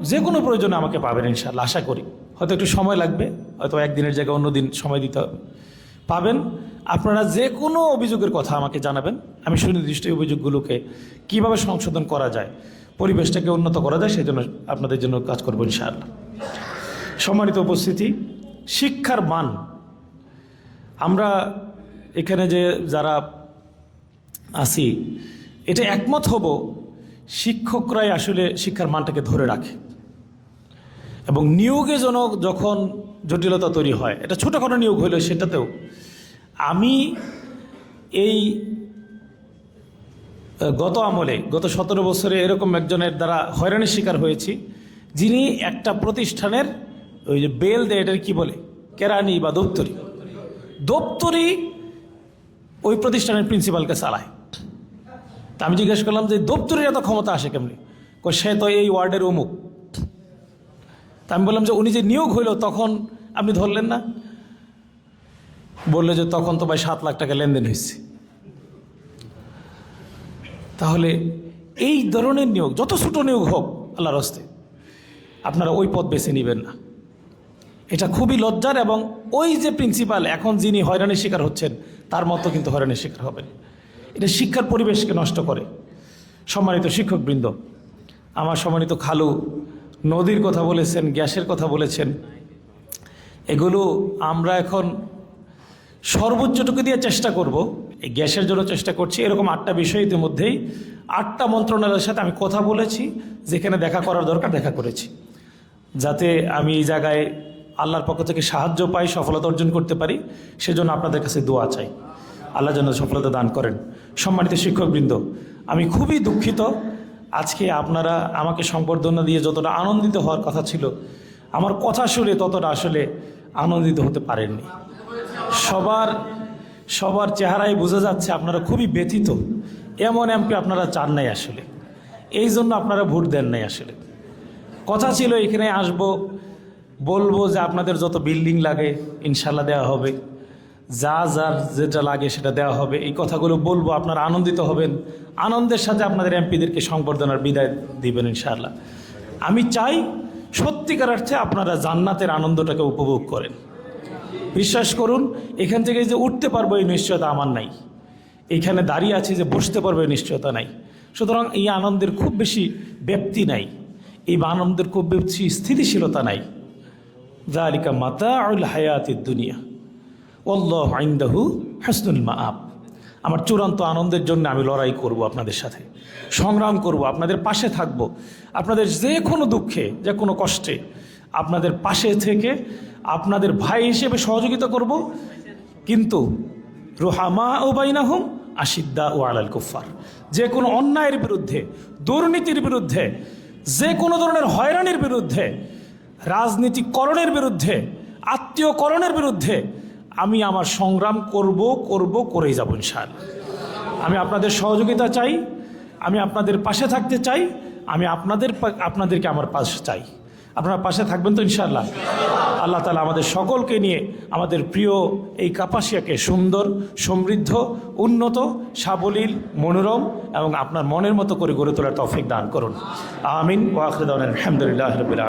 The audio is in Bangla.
যে কোনো প্রয়োজনে আমাকে পাবেন ইনশাআল্লাহ, আশা করি। হয়তো একটু সময় লাগবে, হয়তো একদিনের জায়গায় অন্য দিন সময় দিতে হবে, পাবেন। আপনারা যে কোনো অভিযোগের কথা আমাকে জানাবেন, আমি সুনির্দিষ্ট অভিযোগগুলোকে কীভাবে সংশোধন করা যায়, পরিবেশটাকে উন্নত করা যায়, সেই জন্য আপনাদের জন্য কাজ করবো ইনশাআল্লাহ। সম্মানিত উপস্থিতি, শিক্ষার মান, আমরা এখানে যে যারা আছি এটা একমত হব, শিক্ষকরাই আসলে শিক্ষার মানটাকে ধরে রাখে। এবং নিয়োগে যখন জটিলতা তৈরি হয়, এটা ছোটোখাটো নিয়োগ হইল সেটাতেও আমি এই গত আমলে গত 17 বছরে এরকম একজনের দ্বারা হয়রানির শিকার হয়েছি, যিনি একটা প্রতিষ্ঠানের ওই যে বেল দেয়, এটার কী বলে, কেরানি বা দপ্তরি ওই প্রতিষ্ঠানের প্রিন্সিপালকে চালায়। তা আমি জিজ্ঞেস করলাম যে দপ্তরির এত ক্ষমতা আসে কেমনি? সে তো এই ওয়ার্ডের অমুক। তা আমি বললাম যে উনি যে নিয়োগ হইল তখন আপনি ধরলেন না? বললে যে তখন তো ভাই 7 লাখ টাকা লেনদেন হয়েছে। তাহলে এই ধরনের নিয়োগ, যত ছোটো নিয়োগ হোক, আল্লাহর হস্তে আপনারা ওই পথ বেছে নেবেন না। এটা খুবই লজ্জার। এবং ওই যে প্রিন্সিপাল এখন যিনি হয়রানির শিকার হচ্ছেন, তার মতো কিন্তু হয়রানির শিকার হবেন। এটা শিক্ষার পরিবেশকে নষ্ট করে। সম্মানিত শিক্ষকবৃন্দ, আমার সম্মানিত খালু নদীর কথা বলেছেন, গ্যাসের কথা বলেছেন, এগুলো আমরা এখন সর্বোচ্চটুকু দিয়ে চেষ্টা করব। এই গ্যাসের জন্য চেষ্টা করছি। এরকম 8টা বিষয় ইতিমধ্যেই 8টা মন্ত্রণালয়ের সাথে আমি কথা বলেছি, যেখানে দেখা করার দরকার দেখা করেছি, যাতে আমি এই জায়গায় আল্লাহর পক্ষ থেকে সাহায্য পাই, সফলতা অর্জন করতে পারি। সেজন্য আপনাদের কাছে দোয়া চাই, আল্লাহ যেন সফলতা দান করেন। সম্মানিত শিক্ষকবৃন্দ, আমি খুবই দুঃখিত, আজকে আপনারা আমাকে সংবর্ধনা দিয়ে যতটা আনন্দিত হওয়ার কথা ছিল, আমার কথা শুনে ততটা আসলে আনন্দিত হতে পারেননি। সবার চেহারায় বোঝা যাচ্ছে আপনারা খুবই ব্যথিত। এমন এমপি আপনারা চান নাই আসলে, এই জন্য আপনারা ভোট দেন নাই। আসলে কথা ছিল এখানে আসব, বলবো যে আপনাদের যত বিল্ডিং লাগে ইনশাল্লাহ দেওয়া হবে, যার যেটা লাগে সেটা দেওয়া হবে, এই কথাগুলো বলবো, আপনারা আনন্দিত হবেন, আনন্দের সাথে আপনাদের এমপিদেরকে সংবর্ধনার বিদায় দিবেন ইনশাআল্লাহ। আমি চাই সত্যিকার অর্থে আপনারা জান্নাতের আনন্দটাকে উপভোগ করেন। বিশ্বাস করুন, এখান থেকে যে উঠতে পারবো এই নিশ্চয়তা আমার নাই, এইখানে দাঁড়িয়ে আছি যে বসতে পারবো এই নিশ্চয়তা নাই। সুতরাং এই আনন্দের খুব বেশি ব্যাপ্তি নাই, এই আনন্দের খুব বেশি স্থিতিশীলতা নাই। যালিকা মাতাউল হায়াতিদ দুনিয়া ওয়াল্লাহু ইনদাহু হুসনুল মাআব। আমার চূড়ান্ত আনন্দের জন্য আমি লড়াই করব, আপনাদের সাথে সংগ্রাম করব, আপনাদের পাশে থাকব, আপনাদের যে কোনো দুঃখে, যে কোনো কষ্টে আপনাদের পাশে থেকে আপনাদের ভাই হিসেবে সহযোগিতা করব। কিন্তু রুহামা ও বাইনাহুম আশিদ্দা ও আলাল কুফার, যে কোনো অন্যায়ের বিরুদ্ধে, দুর্নীতির বিরুদ্ধে, যে কোনো ধরনের হয়রানির বিরুদ্ধে, রাজনীতিকরণের বিরুদ্ধে, আত্মীয়করণের বিরুদ্ধে আমি আমার সংগ্রাম করেই যাব ইনশাআল্লাহ। আমি আপনাদের সহযোগিতা চাই, আমি আপনাদের পাশে থাকতে চাই, আমি আপনাদেরকে আমার পাশে চাই। আপনারা পাশে থাকবেন তো ইনশাআল্লাহ? আল্লাহ তাআলা আমাদের সকলকে নিয়ে আমাদের প্রিয় এই কাপাসিয়াকে সুন্দর, সমৃদ্ধ, উন্নত, সাবলীল, মনোরম এবং আপনার মনের মতো করে গড়ে তোলার তৌফিক দান করুন। আমিন ওয়া আখিরু দাওয়ানা আলহামদুলিল্লাহি রাব্বিল আলামিন।